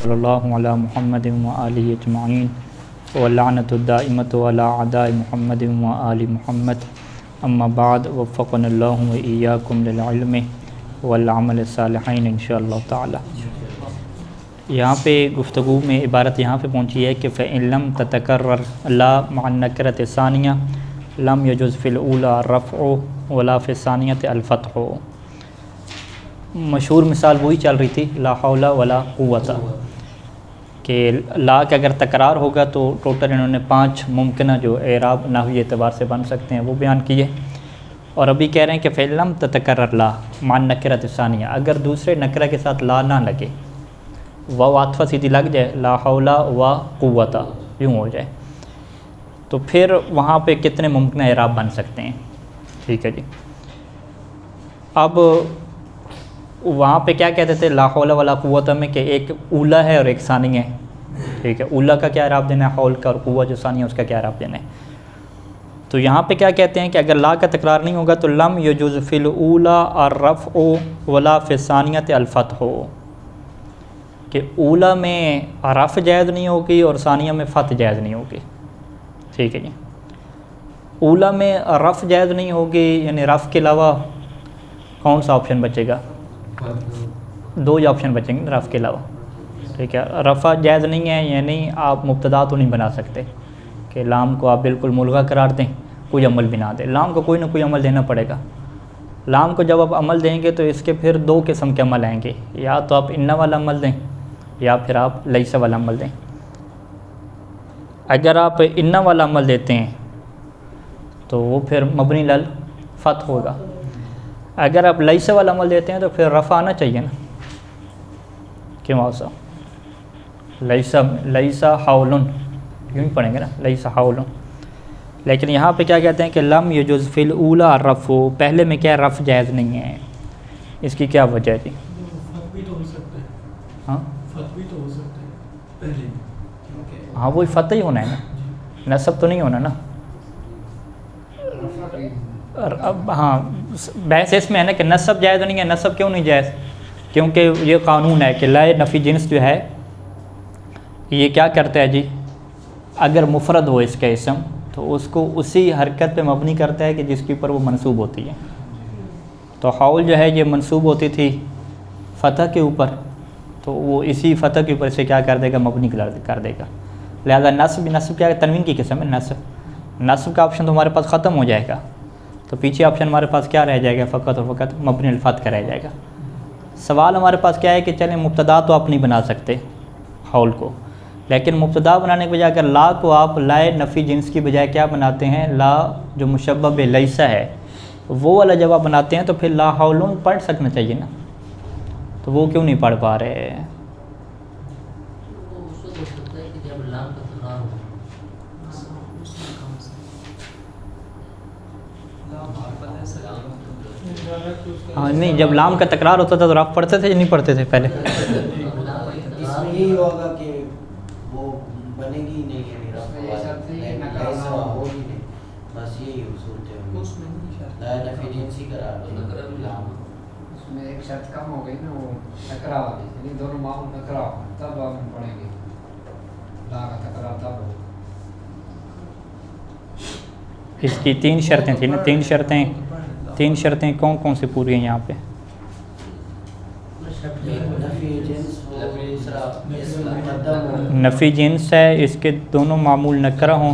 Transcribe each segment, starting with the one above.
صلی اللہ علی محمد و آلہ اجمعین واللعنۃ الدائمۃ علی اعداء محمد و آل محمد اما بعد وفقنا اللہ و ایاکم للعلم والعمل الصالحین انشاءاللہ تعالی۔ یہاں پہ گفتگو میں عبارت یہاں پہ پہنچی ہے کہ فإن لم تتکرر لا مع النکرۃ الثانیہ لم یجوز فی الاولی الرفع ولا فی الثانیۃ الفتح۔ مشہور مثال وہی چل رہی تھی لا حول ولا قوت، کہ لا کے اگر تکرار ہوگا تو ٹوٹل انہوں نے 5 ممکنہ جو اعراب نحوی اعتبار سے بن سکتے ہیں وہ بیان کیے، اور ابھی کہہ رہے ہیں کہ فإن لم تتکرر لا مع النکرۃ الثانیہ، اگر دوسرے نکرہ کے ساتھ لا نہ لگے، واو عاطفہ سیدھی لگ جائے لا حول و قوت یوں ہو جائے، تو پھر وہاں پہ کتنے ممکنہ اعراب بن سکتے ہیں؟ ٹھیک ہے جی۔ اب وہاں پہ کیا کہتے تھے لا حول ولا قوت میں کہ ایک اولا ہے اور ایک ثانی ہے، ٹھیک ہے، اولا کا کیا اعراب دینا ہے حول کا، اور قوت جو ثانی ہے اس کا کیا اعراب دینا ہے۔ تو یہاں پہ کیا کہتے ہیں کہ اگر لا کا تکرار نہیں ہوگا تو لم یجوز فی الاولی الرفع ولا فی الثانیۃ الفتح، کہ اولا میں رفع جائز نہیں ہوگی اور ثانیہ میں فتح جائز نہیں ہوگی، ٹھیک ہے جی۔ اولا میں رفع جائز نہیں ہوگی یعنی رفع کے علاوہ کون سا آپشن بچے گا؟ 2 ہی آپشن بچیں گے رفع کے علاوہ، ٹھیک ہے۔ رفع جائز نہیں ہے یعنی آپ مبتدا تو نہیں بنا سکتے کہ لام کو آپ بالکل ملغا قرار دیں، کوئی عمل بھی نہ دیں، لام کو کوئی نہ کوئی عمل دینا پڑے گا۔ لام کو جب آپ عمل دیں گے تو اس کے پھر 2 قسم کے عمل آئیں گے، یا تو آپ ان والا عمل دیں یا پھر آپ لیس والا عمل دیں۔ اگر آپ ان والا عمل دیتے ہیں تو وہ پھر مبنی لل فتح ہوگا، اگر آپ لیس والا عمل دیتے ہیں تو پھر رفع آنا چاہیے نا، کیوں آسا لیسا حولن یوں ہی پڑھیں گے نا لیسا حولن۔ لیکن یہاں پہ کیا کہتے ہیں کہ لم یجوز فی الاولی الرفع، پہلے میں کیا رفع جائز نہیں ہے، اس کی کیا وجہ ہے جی؟ ہاں وہی فتح ہی ہونا ہے نا، نصب تو نہیں ہونا نا۔ ہاں بحث اس میں ہے نا کہ نصب جائز نہیں ہے، نصب کیوں نہیں جائز؟ کیونکہ یہ قانون ہے کہ لا نفی جنس جو ہے یہ کیا کرتا ہے جی، اگر مفرد ہو اس کا اسم تو اس کو اسی حرکت پہ مبنی کرتا ہے کہ جس کے اوپر وہ منصوب ہوتی ہے۔ تو حول جو ہے یہ منصوب ہوتی تھی فتح کے اوپر، تو وہ اسی فتح کے اوپر سے کیا کر دے گا، مبنی کر دے گا۔ لہذا نصب کیا ہے، تنوین کی قسم ہے نصب کا آپشن تو ہمارے پاس ختم ہو جائے گا، تو پیچھے آپشن ہمارے پاس کیا رہ جائے گا، فقط اور فقط مبنی الفتح کا رہ جائے گا۔ سوال ہمارے پاس کیا ہے کہ چلیں مبتدا تو آپ نہیں بنا سکتے حول کو، لیکن مبتدا بنانے کے بجائے اگر لا کو آپ لائے نفی جنس کی بجائے کیا بناتے ہیں، لا جو مشبہ بے لیسا ہے وہ والا جب آپ بناتے ہیں تو پھر لا حولن پڑھ سکنا چاہیے نا، تو وہ کیوں نہیں پڑھ پا رہے؟ ہاں نہیں، جب لام کا تکرار ہوتا تھا تو رفع پڑھتے تھے یا نہیں پڑھتے تھے پہلے؟ اس میں یہی ہوگا کہ وہ بنے گی نہیں، بس یہی صورت ہے، لا نفی جنسی قرار دیں۔ اس میں ایک شرط کم ہو گئی نا، وہ نکرا والی، یعنی دونوں معمول نکرا ہو تب ہم پڑھیں گے لا کا تکرار تب ہو۔ اس کی 3 شرطیں تھیں نا، 3 شرطیں کون کون سے پوری ہیں یہاں پہ؟ نفی جنس ہے، اس کے دونوں معمول نکرہ ہوں،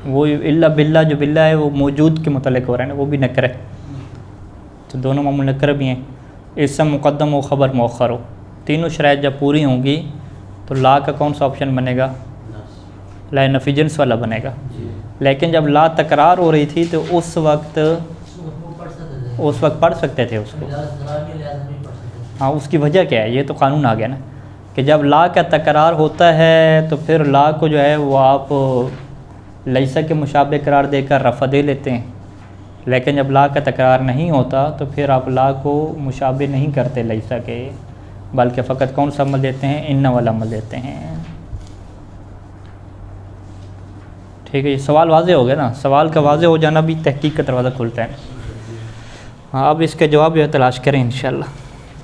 وہ الا باللہ جو باللہ ہے وہ موجود کے متعلق ہو رہا ہے نا، وہ بھی نکرہ ہے، تو دونوں معمول نکرہ بھی ہیں، اسم مقدم ہو خبر مؤخر ہو، تینوں شرائط جب پوری ہوں گی تو لا کا کون سا آپشن بنے گا؟ لا نفی جنس والا بنے گا۔ لیکن جب لا تکرار ہو رہی تھی تو اس وقت پڑھ سکتے تھے اس کو، ہاں اس کی وجہ کیا ہے، یہ تو قانون آ گیا نا کہ جب لا کا تکرار ہوتا ہے تو پھر لا کو جو ہے وہ آپ لیسا کے مشابہ قرار دے کر رفع دے لیتے ہیں، لیکن جب لا کا تکرار نہیں ہوتا تو پھر آپ لا کو مشابہ نہیں کرتے لیسا کے، بلکہ فقط کون سا عمل دیتے ہیں، ان والا عمل دیتے ہیں۔ ٹھیک ہے، یہ سوال واضح ہو گیا نا، سوال کا واضح ہو جانا بھی تحقیق کا دروازہ کھلتا ہے۔ ہاں اب اس کا جواب جو ہے تلاش کریں انشاءاللہ،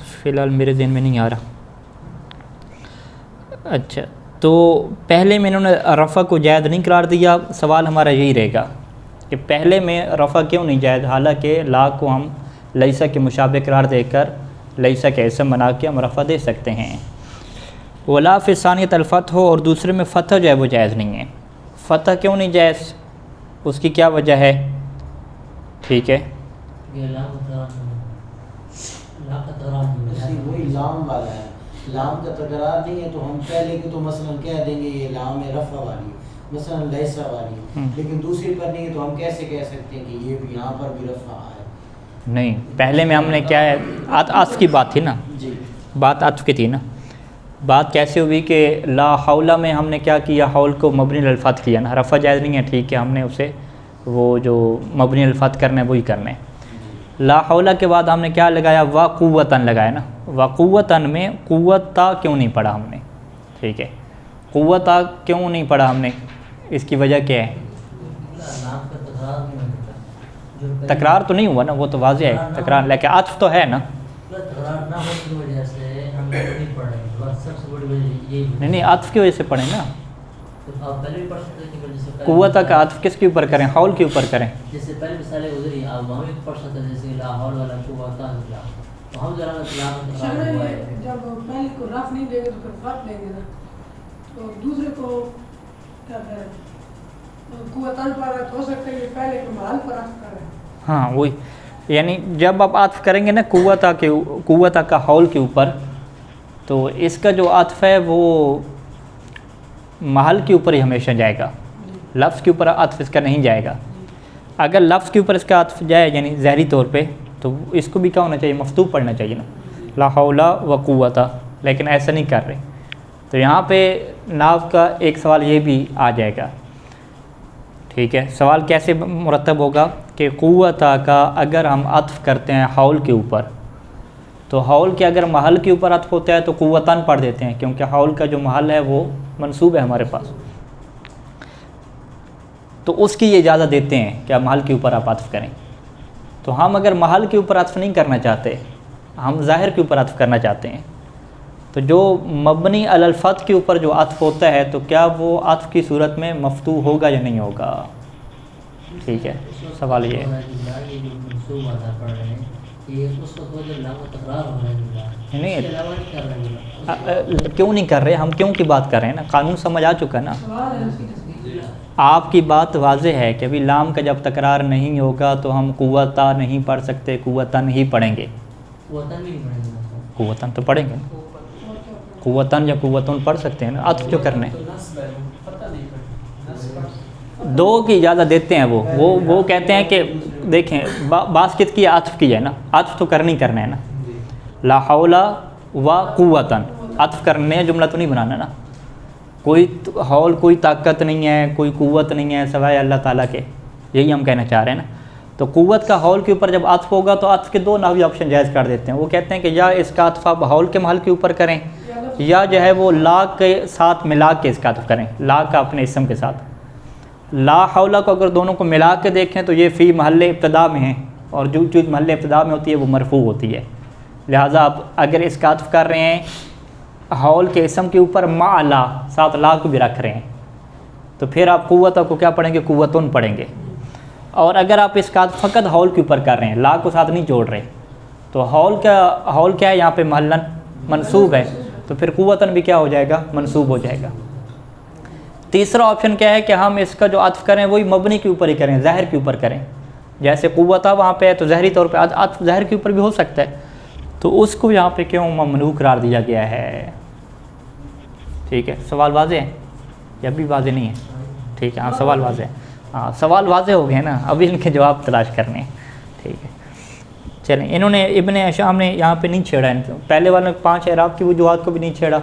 فی الحال میرے ذہن میں نہیں آ رہا۔ اچھا، تو پہلے میں انہوں نے رفع کو جائز نہیں قرار دیا. سوال ہمارا یہی رہے گا کہ پہلے میں رفع کیوں نہیں جائز، حالانکہ لا کو ہم لیسا کے مشابہ قرار دے کر لیسا کے اسم بنا کے ہم رفع دے سکتے ہیں. ولا فی ثانیۃ الفتح ہو، اور دوسرے میں فتح جو ہے وہ جائز نہیں ہے. فتح کیوں نہیں جائز، اس کی کیا وجہ ہے؟ ٹھیک ہے، وہی لام والا ہے، لام کا تکرار نہیں ہے، تو ہم پہلے کی تو مثلا کہہ دیں گے یہ لام رفع والی، مثلا لیسا والی، لیکن دوسری پر نہیں ہے تو ہم کیسے کہہ سکتے ہیں کہ یہ بھی یہاں پر بھی رفع ہے؟ نہیں، پہلے میں ہم نے کیا ہے، عطف کی بات تھی نا، جی بات عطف کی تھی نا. بات کیسے ہوئی کہ لا حول میں ہم نے کیا کیا، حول کو مبنی الفتح کیا نا، رفع جائز نہیں ہے، ٹھیک ہے، ہم نے اسے وہ جو مبنی الفتح کرنا ہے وہی کرنا ہے. لا حول کے بعد ہم نے کیا لگایا، وا قوتاً لگایا نا. وا قوتاً میں قوت تا کیوں نہیں پڑھا ہم نے؟ ٹھیک ہے، قوت تا کیوں نہیں پڑھا ہم نے، اس کی وجہ کیا ہے؟ تکرار تو نہیں ہوا نا، وہ تو واضح ہے تکرار، لیکن عطف تو ہے نا. نہیں عطف کی وجہ سے پڑھیں نا. قوت کا عطف کس کے اوپر کریں، حول کے اوپر کریں. جیسے پہلے مثالیں گزری آپ وہاں بھی پڑھ سکتے ہیں، جیسے لا حول ولا قوت الا باللہ، تو ہم ذرا جب پہلے کو رف نہیں دیں گے تو پھر فتح لیں گے نا، تو دوسرے کو کیا کریں، قوتاً پڑھا تو ہو سکتا ہے کہ پہلے کو محل پر رف کریں. ہاں وہی، یعنی جب آپ عطف کریں گے نا قوت کا حول کے اوپر، تو اس کا جو عطف ہے وہ محل کے اوپر ہی ہمیشہ جائے گا، لفظ کے اوپر عطف اس کا نہیں جائے گا. اگر لفظ کے اوپر اس کا عطف جائے یعنی ظاہری طور پہ، تو اس کو بھی کیا ہونا چاہیے، مفتوح پڑھنا چاہیے نا، لا حول و قوت، لیکن ایسا نہیں کر رہے. تو یہاں پہ ناو کا ایک سوال یہ بھی آ جائے گا. ٹھیک ہے، سوال کیسے مرتب ہوگا کہ قوت کا اگر ہم عطف کرتے ہیں حول کے اوپر، تو حول کے اگر محل کے اوپر عطف ہوتا ہے تو قوتاً پڑھ دیتے ہیں، کیونکہ حول کا جو محل ہے وہ منصوب ہے ہمارے پاس، تو اس کی یہ اجازت دیتے ہیں کہ آپ محل کے اوپر آپ عطف کریں. تو ہم اگر محل کے اوپر عطف نہیں کرنا چاہتے، ہم ظاہر کے اوپر عطف کرنا چاہتے ہیں، تو جو مبنی علی الفتح کے اوپر جو عطف ہوتا ہے تو کیا وہ عطف کی صورت میں مفتوح ہوگا یا نہیں ہوگا؟ ٹھیک ہے، سوال یہ ہے. نہیں کیوں نہیں کر رہے، ہم کیوں کی بات کر رہے ہیں نا، قانون سمجھ آ چکا نا. آپ کی بات واضح ہے کہ ابھی لام کا جب تکرار نہیں ہوگا تو ہم قوتا نہیں پڑھ سکتے، قوتاً ہی پڑھیں گے. قوتاً تو پڑھیں گے، قوتاً یا قوتاً پڑھ سکتے ہیں نا، عطف جو کرنے دو کی اجازت دیتے ہیں. وہ کہتے ہیں کہ دیکھیں بات کس کی، عطف کی ہے نا، عطف تو کرنا ہے نا. لا حول و قوتاً عطف کرنے جملہ تو نہیں بنانا نا، کوئی حول کوئی طاقت نہیں ہے، کوئی قوت نہیں ہے سوائے اللہ تعالیٰ کے، یہی ہم کہنا چاہ رہے ہیں نا. تو قوت کا حول کے اوپر جب عطف ہوگا تو عطف کے دو نحوی آپشن جائز کر دیتے ہیں. وہ کہتے ہیں کہ یا اس کا عطف آپ حول کے محل کے اوپر کریں، یا جو ہے وہ لا کے ساتھ ملا کے اس کا عطف کریں، لا کا اپنے اسم کے ساتھ. لا حول کو اگر دونوں کو ملا کے دیکھیں تو یہ فی محل ابتدا میں ہیں، اور جو چیز محل ابتدا میں ہوتی ہے وہ مرفوع ہوتی ہے. لہٰذا آپ اگر اس کا عطف کر رہے ہیں حول کے اسم کے اوپر مع لا، ساتھ لا کو بھی رکھ رہے ہیں، تو پھر آپ قوت کو کیا پڑھیں گے، قوتن پڑھیں گے. اور اگر آپ اس کا عطف فقط حول کے اوپر کر رہے ہیں، لا کو ساتھ نہیں جوڑ رہے، تو حول کیا ہے یہاں پہ محلن منصوب ہے، تو پھر قوتن بھی کیا ہو جائے گا، منصوب ہو جائے گا. تیسرا آپشن کیا ہے کہ ہم اس کا جو عطف کریں وہی مبنی کے اوپر ہی کریں، ظاہر کے اوپر کریں. جیسے قوتہ وہاں پہ ہے تو ظاہری طور پہ عطف ظاہر کے اوپر بھی ہو سکتا ہے، تو اس کو یہاں پہ کیوں ممنوع قرار دیا گیا ہے. ٹھیک ہے، سوال واضح ہے یا ابھی واضح نہیں ہے؟ ٹھیک ہے، ہاں سوال واضح ہے، ہاں سوال واضح ہو گئے نا، ابھی ان کے جواب تلاش کرنے ہیں. ٹھیک ہے، چلیں. انہوں نے ابن ہشام نے یہاں پہ نہیں چھیڑا، پہلے والے 5 اعراب کی وجوہات کو بھی نہیں چھیڑا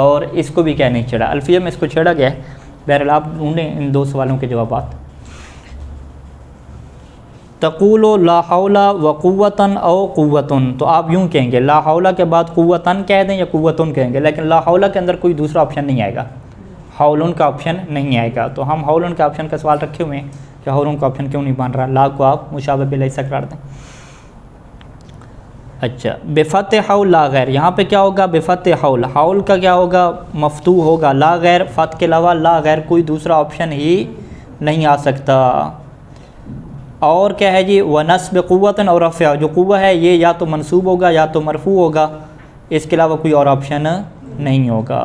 اور اس کو بھی کیا نہیں چھیڑا، الفیہ میں اس کو چھیڑا گیا ہے. بہرحال آپ ڈھونڈیں ان 2 سوالوں کے جوابات. تقول لا حول و قوتن او قوتن، تو آپ یوں کہیں گے لا حول کے بعد قوتن کہہ دیں یا قوتن کہیں گے، لیکن لا حول کے اندر کوئی دوسرا آپشن نہیں آئے گا، حولن کا آپشن نہیں آئے گا. تو ہم حولن کا آپشن کا سوال رکھے ہوئے ہیں کہ حولن کا آپشن کیوں نہیں بن رہا. لا کو آپ مشابہ بلیسا قرار دیں. اچھا بفتح حول لا غیر، یہاں پہ کیا ہوگا؟ بفتح حول، حول کا کیا ہوگا؟ مفتوح ہوگا، لا غیر، فتح کے علاوہ لا غیر کوئی دوسرا آپشن ہی نہیں آ سکتا۔ اور کیا ہے جی؟ ونصب قوتاً اور رفع، جو قوہ ہے یہ یا تو منصوب ہوگا یا تو مرفوع ہوگا، اس کے علاوہ کوئی اور آپشن نہیں ہوگا۔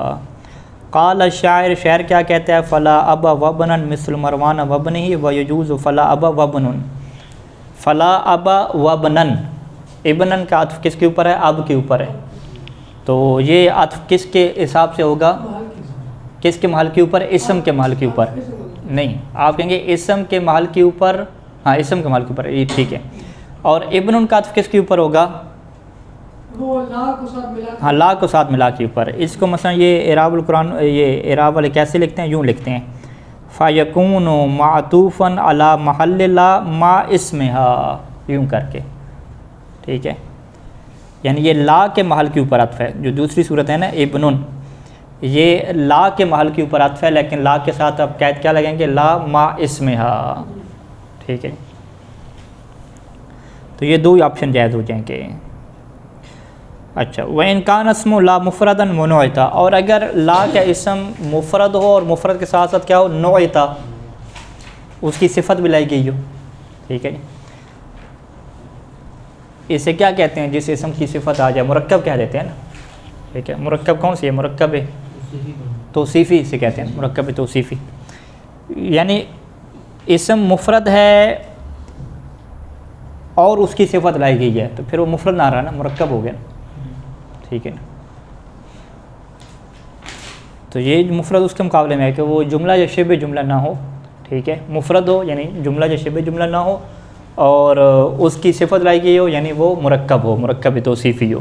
قال الشاعر، شاعر کیا کہتا ہے؟ فلا ابا وبنا مثل مروان وبنہ ویجوز فلا ابا وبن، فلا ابا وبنن، ابنن کا عطف کس کے اوپر ہے؟ اب کے اوپر ہے، تو یہ عطف کس کے حساب سے ہوگا؟ کس کے محل کے اوپر؟ اسم کے محل کے اوپر نہیں، آپ کہیں گے اسم کے محل کے اوپر، ہاں اسم کے محل کے اوپر، یہ ٹھیک ہے۔ اور ابن کا عطف کس کے اوپر ہوگا؟ وہ لا کو ساتھ ملا کے، ہاں لا کو ساتھ ملا کے اوپر۔ اس کو مثلا یہ اعراب القرآن، یہ اعراب والے کیسے لکھتے ہیں؟ یوں لکھتے ہیں فَيَكُونُ مَعْطُوفًا عَلَى مَحَلِّ لَا مَا اسمہا، یوں کر کے، ٹھیک ہے، یعنی یہ لا کے محل کے اوپر عطف ہے۔ جو دوسری صورت ہے نا ابنن، یہ لا کے محل کے اوپر عطف ہے، لیکن لا کے ساتھ اب قید کیا لگیں گے؟ لا ما اسمہا، ٹھیک ہے۔ تو یہ دو آپشن جائز ہو جائیں گے۔ اچھا وَإِنْ كَانَ اسْمُ لَا مُفْرَدًا وَنُعِتَ، اور اگر لا کا اسم مفرد ہو اور مفرد کے ساتھ ساتھ کیا ہو؟ نعت، اس کی صفت بھی لائی گئی ہو، ٹھیک ہے جی۔ اسے کیا کہتے ہیں؟ جس اسم کی صفت آ جائے، مرکب کہہ دیتے ہیں نا، ٹھیک ہے۔ مرکب کون سی ہے؟ مرکب توصیفی اسے کہتے ہیں، مرکب توصیفی، یعنی اسم مفرد ہے اور اس کی صفت لائی گئی ہے، تو پھر وہ مفرد نہ رہا نا، مرکب ہو گیا نا، ٹھیک ہے نا۔ تو یہ مفرد اس کے مقابلے میں ہے کہ وہ جملہ یا شبہ جملہ نہ ہو، ٹھیک ہے، مفرد ہو یعنی جملہ یا شبہ جملہ نہ ہو، اور اس کی صفت لائی گئی ہو یعنی وہ مرکب ہو، مرکب توصیفی ہو۔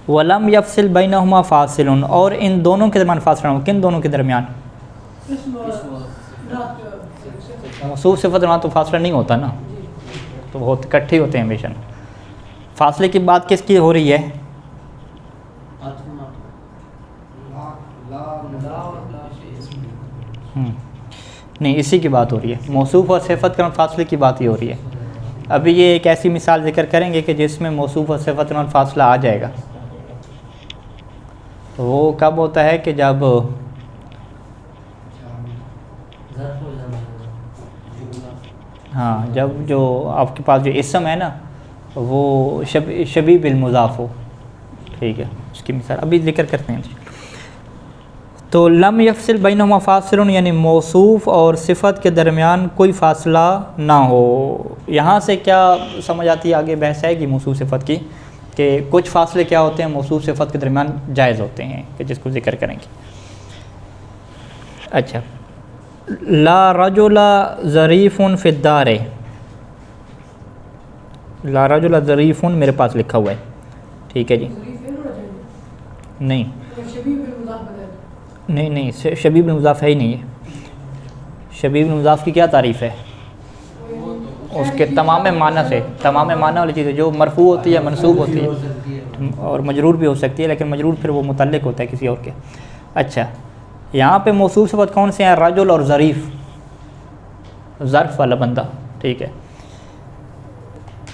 وَلَمْ يَفْصِلْ بَيْنَهُمَا فَاصِلٌ، اور ان دونوں کے درمیان فاصلہ ہو، کن دونوں کے درمیان؟ اسم رات موصوف صفت وہاں تو فاصلہ نہیں ہوتا نا، تو بہت اکٹھے ہوتے ہیں ہمیشہ۔ فاصلے کی بات کس کی ہو رہی ہے؟ نہیں، اسی کی بات ہو رہی ہے، موصوف اور صفت کا فاصلے کی بات ہی ہو رہی ہے۔ ابھی یہ ایک ایسی مثال ذکر کریں گے کہ جس میں موصوف اور صفت کا فاصلہ آ جائے گا، تو وہ کب ہوتا ہے کہ جب ہاں جب جو آپ کے پاس جو اسم ہے نا وہ شبیہ بالمضاف ہو، ٹھیک ہے، اس کی مثال ابھی ذکر کرتے ہیں۔ تو لم یفصل بینہما فاصل، یعنی موصوف اور صفت کے درمیان کوئی فاصلہ نہ ہو۔ یہاں سے کیا سمجھ آتی ہے؟ آگے بحث آئے گی موصوف صفت کی، کہ کچھ فاصلے کیا ہوتے ہیں موصوف صفت کے درمیان جائز ہوتے ہیں، کہ جس کو ذکر کریں گے۔ اچھا، لا رجل ظریف فی الدار، لا رجل ظریف میرے پاس لکھا ہوا ہے، ٹھیک ہے جی، نہیں نہیں شبیہ بالمضاف ہے ہی نہیں ہے۔ شبیہ بالمضاف کی کیا تعریف ہے؟ اس کے تمام معنی سے، تمام معنی والی چیزیں جو مرفوع ہوتی ہے، منصوب ہوتی ہے، اور مجرور بھی ہو سکتی ہے، لیکن مجرور پھر وہ متعلق ہوتا ہے کسی اور کے۔ اچھا، یہاں پہ موصوف صفت کون سے ہیں؟ رجل اور ظریف، ظرف والا بندہ، ٹھیک ہے۔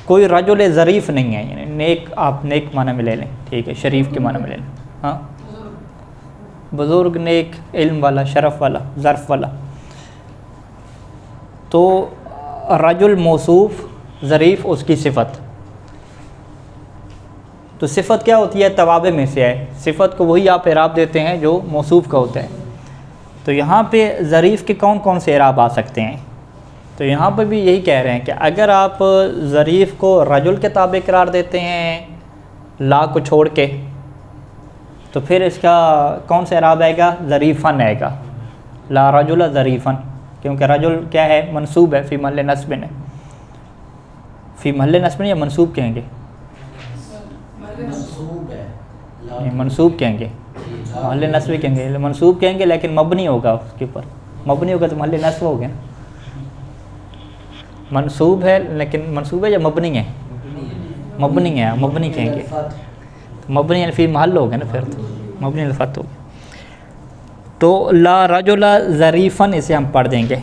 کوئی رجل ظریف نہیں ہے، یعنی نیک، آپ نیک معنی میں لے لیں، ٹھیک ہے، شریف کے معنی میں لے لیں، ہاں، بزرگ، نیک، علم والا، شرف والا، ظرف والا۔ تو رجل موصوف، ظریف اس کی صفت۔ تو صفت کیا ہوتی ہے؟ توابع میں سے ہے، صفت کو وہی آپ اعراب دیتے ہیں جو موصوف کا ہوتا ہے۔ تو یہاں پہ ظریف کے کون کون سے اعراب آ سکتے ہیں؟ تو یہاں پہ بھی یہی کہہ رہے ہیں کہ اگر آپ ظریف کو رجل کے تابع قرار دیتے ہیں لا کو چھوڑ کے، تو پھر اس کا کون سا اعراب آئے گا؟ ظریفاً آئے گا، لا رجل ظریفاً، کیونکہ رجل کیا ہے؟ منصوب ہے، فی محل نصب ہے، فی محل نصب یا منصوب کہیں گے؟ منصوب کہیں گے، محل نصب کہیں گے، منصوب کہیں گے، لیکن مبنی ہوگا اس کے اوپر، مبنی ہوگا تو محل نصب ہو گیا نا۔ منصوب ہے لیکن منصوب ہے یا مبنی ہے؟ مبنی ہے، مبنی کہیں گے، مبنی یعنی فی محل ہو گیا نا، پھر تو مبنی الفتح ہو گیا۔ تو لا رجل ظریفاً اسے ہم پڑھ دیں گے،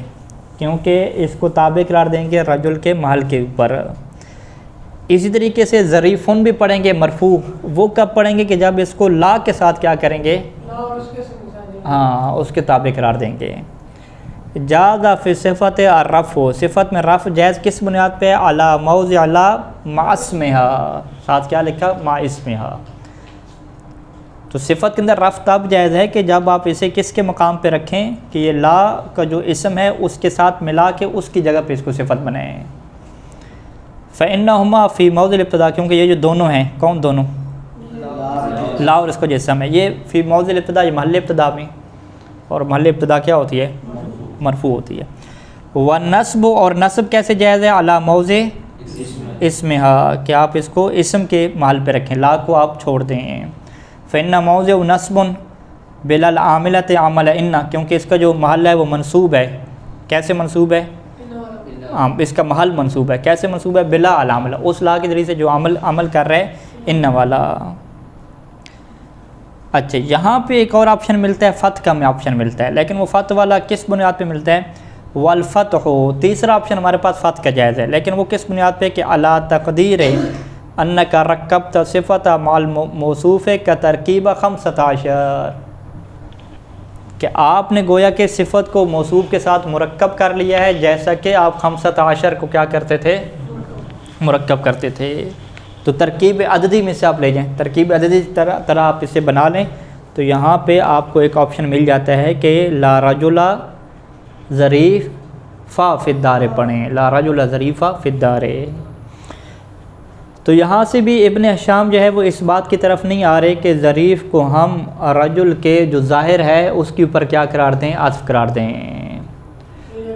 کیونکہ اس کو تابع قرار دیں گے رجل کے محل کے اوپر۔ اسی طریقے سے ظریفن بھی پڑھیں گے مرفوع، وہ کب پڑھیں گے کہ جب اس کو لا کے ساتھ کیا کریں گے، لا اور اس کے ساتھ مثال دیں گے۔ ہاں اس کے تابع قرار دیں گے۔ جاز فی صفت الرفع، صفت میں رفع جائز کس بنیاد پہ، علی موضع لا مع اسمہا، ساتھ کیا لکھا، مع اسمہا۔ تو صفت کے اندر رفع تب جائز ہے کہ جب آپ اسے کس کے مقام پہ رکھیں کہ یہ لا کا جو اسم ہے اس کے ساتھ ملا کے اس کی جگہ پہ اس کو صفت بنائیں۔ فإنہما فی موضع الابتداء، کیونکہ یہ جو دونوں ہیں، کون دونوں، لا اور اس کا جو اسم ہے، یہ فی موضع الابتداء، یہ محل ابتدا میں، اور محل ابتدا کیا ہوتی ہے، مرفوع ہوتی ہے۔ والنصب، اور نصب کیسے جائز ہے، علی موضع اسمہا، کہ آپ اس کو اسم کے محل پہ رکھیں، لا کو آپ چھوڑ دیں۔ فإن موضع نصب بلا العاملۃ عمل ان، کیونکہ اس کا جو محل ہے وہ منصوب ہے، کیسے منصوب ہے، اس کا محل منصوب ہے، کیسے منصوب ہے، بلا العاملہ، اس لا کے ذریعے سے جو عمل کر رہے ہیں ان والا۔ اچھا یہاں پہ ایک اور آپشن ملتا ہے، فتح کا میں آپشن ملتا ہے، لیکن وہ فتح والا کس بنیاد پہ ملتا ہے، والفتح، تیسرا آپشن ہمارے پاس فتح کا جائز ہے، لیکن وہ کس بنیاد پہ کہ علی تقدیر انک رکبت صفت مع الموصوف کا ترکیب 15، کہ آپ نے گویا کہ صفت کو موصوف کے ساتھ مرکب کر لیا ہے، جیسا کہ آپ 15 کو کیا کرتے تھے، مرکب کرتے تھے۔ تو ترکیب عددی میں سے آپ لے جائیں، ترکیب عددی طرح آپ اسے بنا لیں، تو یہاں پہ آپ کو ایک آپشن مل جاتا ہے کہ لا رجل ظریف فی الدار پڑھیں، لا رجل ظریف فی الدار۔ تو یہاں سے بھی ابن ہشام جو ہے وہ اس بات کی طرف نہیں آ رہے کہ ظریف کو ہم رجل کے جو ظاہر ہے اس کے اوپر کیا قرار دیں، عطف قرار دیں،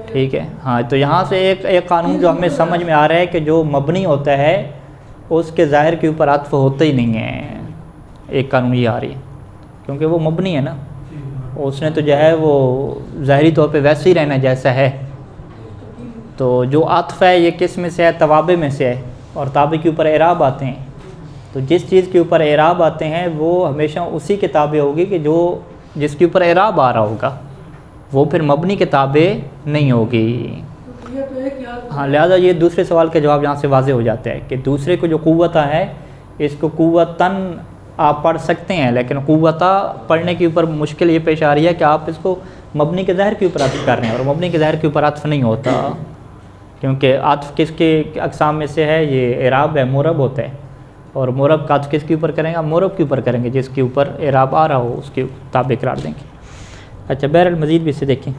ٹھیک ہے۔ ہاں تو یہاں سے ایک قانون جو ہمیں سمجھ میں آ رہا ہے کہ جو مبنی ہوتا ہے اس کے ظاہر کے اوپر عطف ہوتا ہی نہیں ہے، ایک قانون یہ آ رہی ہے، کیونکہ وہ مبنی ہے نا، اس نے تو جو ہے وہ ظاہری طور پہ ویسے ہی رہنا جیسا ہے۔ تو جو عطف ہے یہ کس میں سے ہے، توابع میں سے ہے، اور تابع کے اوپر اعراب آتے ہیں، تو جس چیز کے اوپر اعراب آتے ہیں وہ ہمیشہ اسی کے تابع ہوگی کہ جو جس کے اوپر اعراب آ رہا ہوگا، وہ پھر مبنی کے تابع نہیں ہوگی۔ یہ تو ایک یاد، ہاں لہٰذا یہ دوسرے سوال کا جواب یہاں سے واضح ہو جاتا ہے کہ دوسرے کو جو قوتہ ہے اس کو قوتاً آپ پڑھ سکتے ہیں، لیکن قوتہ پڑھنے کے اوپر مشکل یہ پیش آ رہی ہے کہ آپ اس کو مبنی کے ظاہر کے اوپر عطف کر رہے ہیں، اور مبنی کے ظاہر کے اوپر عطف نہیں ہوتا، کیونکہ عطف کس کے اقسام میں سے ہے، یہ اعراب ہے، مرب ہوتا ہے، اور مرب کا عطف کس کے اوپر کریں گے، مرب کے اوپر کریں گے، جس کے اوپر اعراب آ رہا ہو اس کے تابع قرار دیں گے۔ اچھا بہرحال مزید بھی اسے دیکھیں،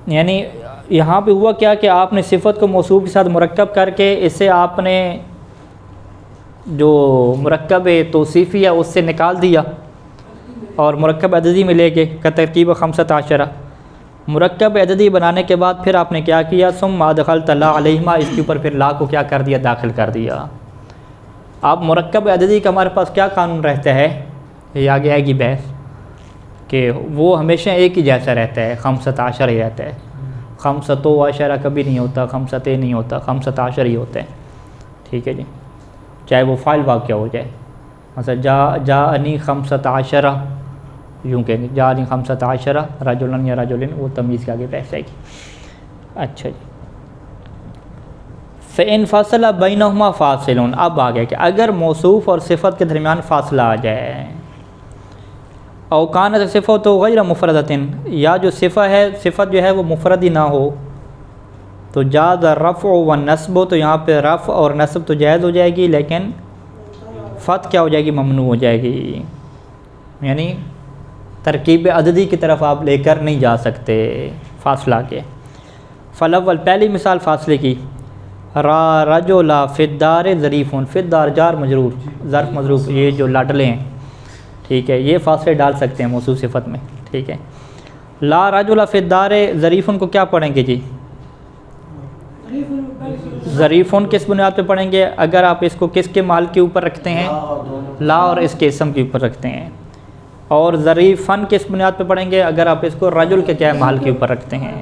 یعنی یہاں پہ ہوا کیا کہ آپ نے صفت کو موصوف کے ساتھ مرکب کر کے اسے آپ نے جو مرکب توصیفی ہے اس سے نکال دیا اور مرکب عددی میں لے گئے کا ترکیب 15، مرکب عددی بنانے کے بعد پھر آپ نے کیا کیا، ثم ادخلت لا علیہما، اس کے اوپر پھر لا کو کیا کر دیا، داخل کر دیا۔ اب مرکب عددی کا ہمارے پاس کیا قانون رہتا ہے، یہ آگے آئے گی بحث، کہ وہ ہمیشہ ایک ہی جیسا رہتا ہے، 15 ہی رہتا ہے، 15 کبھی نہیں ہوتا، 15 نہیں ہوتا، 15 ہی ہوتا ہے، ٹھیک ہے جی، چاہے وہ فاعل واقعہ ہو جائے، مثلا جاءنی 15 یوں کہیں گے، جاءنی 15 رجلن یا رجلن، وہ تمیز کے آگے بحث آئے گی۔ اچھا جی، فإن فاصلہ بینہما فاصل، اب آ گیا کہ اگر موصوف اور صفت کے درمیان فاصلہ آ جائے، او کانت صفت غیر مفردۃ، یا جو صفت جو ہے وہ مفرد ہی نہ ہو، تو جاز الرفع والنصب، تو یہاں پہ رفع اور نصب تو جائز ہو جائے گی، لیکن فتح کیا ہو جائے گی، ممنوع ہو جائے گی، یعنی ترکیب عددی کی طرف آپ لے کر نہیں جا سکتے فاصلہ کے۔ فالاول، پہلی مثال فاصلے کی، را رجل فی الدار ظریف، فی الدار جار مجرور، ظرف مظروف، یہ جو لاڈلے ہیں، ٹھیک ہے، یہ فاصلے ڈال سکتے ہیں موصوف صفت میں، ٹھیک ہے۔ لا رجل فی الدار ظریف کو کیا پڑھیں گے جی، ظریف کس بنیاد پہ پڑھیں گے، اگر آپ اس کو کس کے مال کے اوپر رکھتے ہیں، لا اور اس کے اسم کے اوپر رکھتے ہیں، اور ظریفن کس بنیاد پہ پڑھیں گے اگر آپ اس کو رجل کے کیا مال کے اوپر رکھتے ہیں۔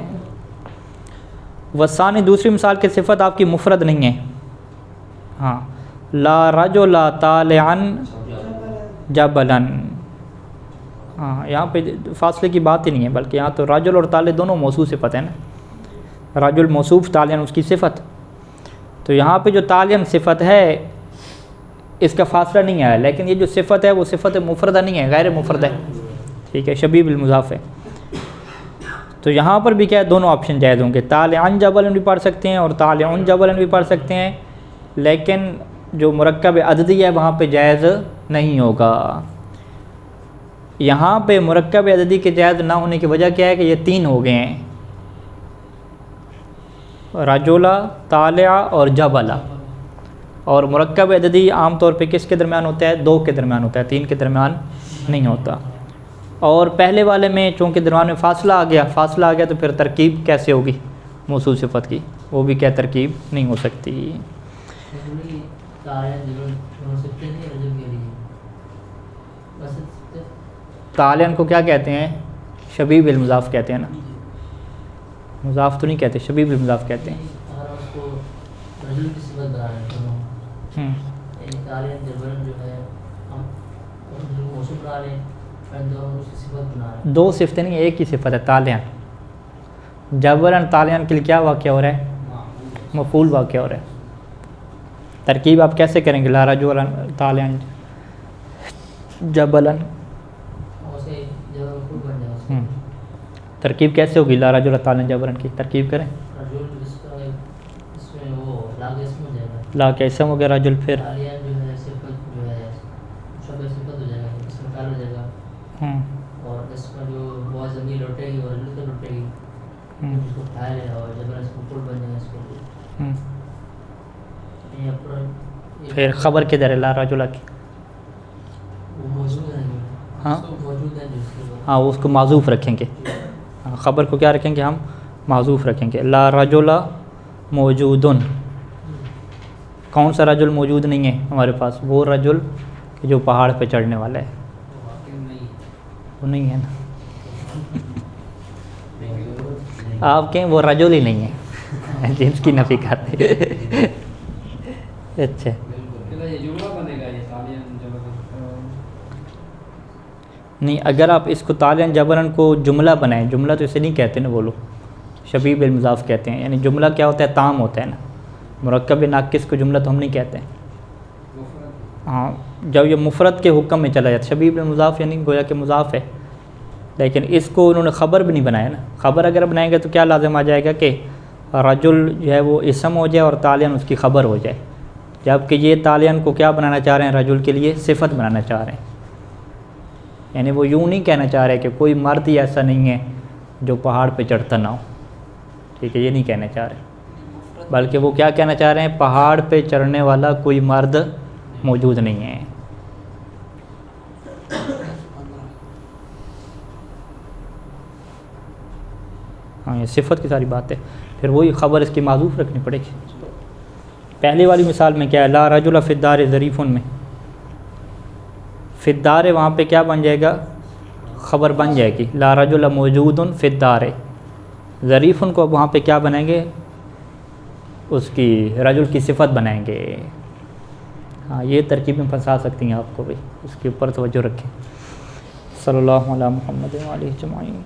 وثانی، دوسری مثال کی صفت آپ کی مفرد نہیں ہے، ہاں، لا رجل طالعا جبلن، ہاں یہاں پہ فاصلے کی بات ہی نہیں ہے، بلکہ یہاں تو رجل اور طالع دونوں موصوف صفت ہیں نا، رجل موصوف، طالعا اس کی صفت، تو یہاں پہ جو تعلیم صفت ہے اس کا فاصلہ نہیں آیا، لیکن یہ جو صفت ہے وہ صفت مفردہ نہیں ہے، غیر مفرد ہے، ٹھیک ہے، شبیہ بالمضاف ہے۔ تو یہاں پر بھی کیا ہے، دونوں آپشن جائز ہوں گے، طالعن جبلن بھی پڑھ سکتے ہیں اور طالعن جبلن بھی پڑھ سکتے ہیں، لیکن جو مرکب عددی ہے وہاں پہ جائز نہیں ہوگا۔ یہاں پہ مرکب عددی کے جائز نہ ہونے کی وجہ کیا ہے کہ یہ 3 ہو گئے ہیں، رجلا، طالع اور جبلا، اور مرکب عددی عام طور پہ کس کے درمیان ہوتا ہے، 2 کے درمیان ہوتا ہے، 3 کے درمیان نہیں ہوتا۔ اور پہلے والے میں چونکہ درمیان میں فاصلہ آ گیا تو پھر ترکیب کیسے ہوگی موصول صفت کی، وہ بھی کیا ترکیب نہیں ہو سکتی۔ طالعن کو کیا کہتے ہیں، شبیہ بالمضاف کہتے ہیں نا، مضاف تو نہیں کہتے، شبیہ بالمضاف کہتے ہیں۔ دو صفتیں نہیں، ایک ہی صفت ہے طالعن۔ جبرن طالعن کے لیے کیا واقعہ ہو رہا ہے، مفعول واقعہ ہو رہا ہے۔ ترکیب آپ کیسے کریں گے، لا رجلا طالعن جبلن، ترکیب کیسے ہوگی لا رجلا طالعن جبرن کی، ترکیب کریں۔ لا کا اسم ہو گیا رجل، پھر اور اس میں جو بہت زمین لوٹے گی اور رجل تو لوٹے گی، اس کو اٹھایا جائے اور جب اس کو پل بن جائے اس کو، پھر خبر کدھر ہے لا رجلا کی، وہ موجود ہے، ہاں موجود ہے جو اس کے بعد، ہاں اس کو معذوف رکھیں گے، خبر کو کیا رکھیں گے ہم، معذوف رکھیں گے۔ لا رجلا موجودن، کون سا رجل موجود نہیں ہے ہمارے پاس، وہ رجل جو پہاڑ پہ چڑھنے والا ہے، وہ نہیں ہے نا، آپ کہیں وہ رجل ہی نہیں ہے جنس کی نفی کرتے۔ اچھا نہیں، اگر آپ اس کو طالعن جبرن کو جملہ بنائیں، جملہ تو اسے نہیں کہتے نا وہ لوگ، شبیہ بالمضاف کہتے ہیں، یعنی جملہ کیا ہوتا ہے، تام ہوتا ہے نا، مرکب ناقص کو جملہ تو ہم نہیں کہتے ہیں۔ ہاں جب یہ مفرد کے حکم میں چلا جاتا ہے، شبیہ بالمضاف یعنی گویا کہ مضاف ہے، لیکن اس کو انہوں نے خبر بھی نہیں بنایا نا، خبر اگر بنائیں گے تو کیا لازم آ جائے گا کہ رجل جو ہے وہ اسم ہو جائے اور طالعن اس کی خبر ہو جائے، جبکہ یہ طالعن کو کیا بنانا چاہ رہے ہیں، رجل کے لیے صفت بنانا چاہ رہے ہیں، یعنی وہ یوں نہیں کہنا چاہ رہے کہ کوئی مرد ہی ایسا نہیں ہے جو پہاڑ پہ چڑھتا نہ ہو، ٹھیک ہے، یہ نہیں کہنا چاہ رہے، بلکہ وہ کیا کہنا چاہ رہے ہیں، پہاڑ پہ چڑھنے والا کوئی مرد موجود نہیں ہے۔ ہاں یہ صفت کی ساری بات ہے، پھر وہی خبر اس کی معذوف رکھنی پڑے گی۔ پہلی والی مثال میں کیا ہے، لا رجل فی الدار ظریف میں، فی الدار وہاں پہ کیا بن جائے گا، خبر بن جائے گی، لا رجل موجود فی الدار، ظریف کو وہاں پہ کیا بنائیں گے، اس کی رجل کی صفت بنائیں گے۔ ہاں یہ ترکیبیں پھنسا سکتی ہیں آپ کو بھی، اس کے اوپر توجہ رکھیں۔ صلی اللہ علیہ محمد و علیہ اجمعین۔